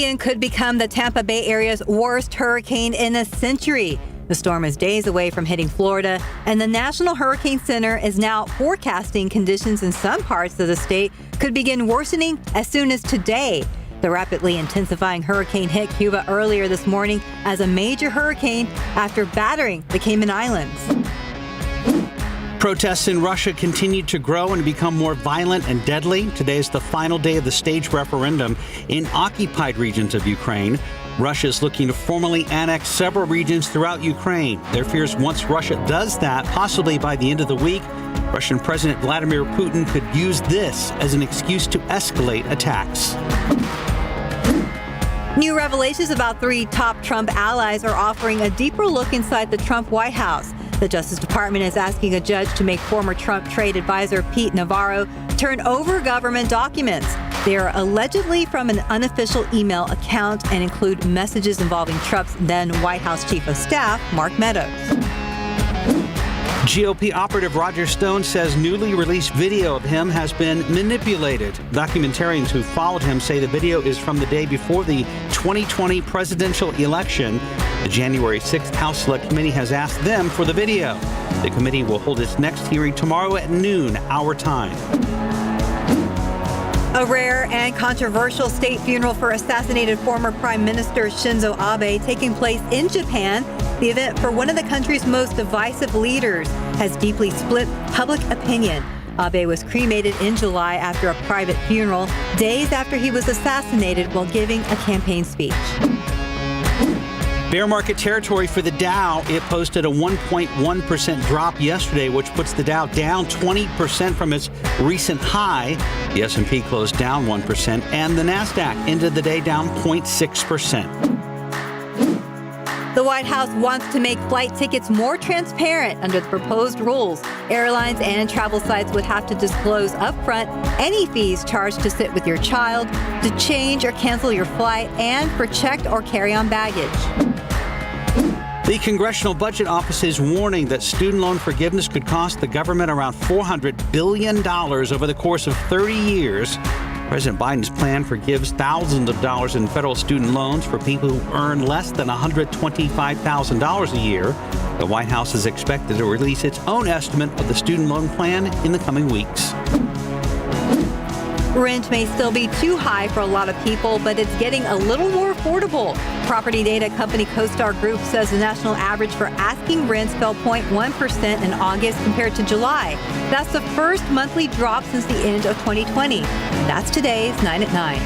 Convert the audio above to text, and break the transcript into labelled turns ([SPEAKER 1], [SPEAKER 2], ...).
[SPEAKER 1] Ian could become the Tampa Bay area's worst hurricane in a century. The storm is days away from hitting Florida, and the National Hurricane Center is now forecasting conditions in some parts of the state could begin worsening as soon as today. The rapidly intensifying hurricane hit Cuba earlier this morning as a major hurricane after battering the Cayman Islands.
[SPEAKER 2] Protests in Russia continue to grow and become more violent and deadly. Today is the final day of the staged referendum in occupied regions of Ukraine. Russia is looking to formally annex several regions throughout Ukraine. Their fears once Russia does that, possibly by the end of the week, Russian President Vladimir Putin could use this as an excuse to escalate attacks.
[SPEAKER 1] New revelations about 3 top Trump allies are offering a deeper look inside the Trump White House. The Justice Department is asking a judge to make former Trump trade advisor Pete Navarro turn over government documents. They are allegedly from an unofficial email account and include messages involving Trump's then White House Chief of Staff, Mark Meadows.
[SPEAKER 2] GOP operative Roger Stone says newly released video of him has been manipulated. Documentarians who followed him say the video is from the day before the 2020 presidential election. The January 6th House Select Committee has asked them for the video. The committee will hold its next hearing tomorrow at noon, our time.
[SPEAKER 1] A rare and controversial state funeral for assassinated former Prime Minister Shinzo Abe taking place in Japan. The event for one of the country's most divisive leaders has deeply split public opinion. Abe was cremated in July after a private funeral, days after he was assassinated while giving a campaign speech.
[SPEAKER 2] Bear market territory for the Dow. It posted a 1.1% drop yesterday, which puts the Dow down 20% from its recent high. The S&P closed down 1%, and the Nasdaq ended the day down 0.6%.
[SPEAKER 1] The White House wants to make flight tickets more transparent under the proposed rules. Airlines and travel sites would have to disclose upfront any fees charged to sit with your child, to change or cancel your flight, and for checked or carry-on baggage.
[SPEAKER 2] The Congressional Budget Office is warning that student loan forgiveness could cost the government around $400 billion over the course of 30 years. President Biden's plan forgives thousands of dollars in federal student loans for people who earn less than $125,000 a year. The White House is expected to release its own estimate of the student loan plan in the coming weeks.
[SPEAKER 1] Rent may still be too high for a lot of people, but it's getting a little more affordable. Property data company CoStar Group says the national average for asking rents fell 0.1% in August compared to July. That's the first monthly drop since the end of 2020. That's today's 9 at 9.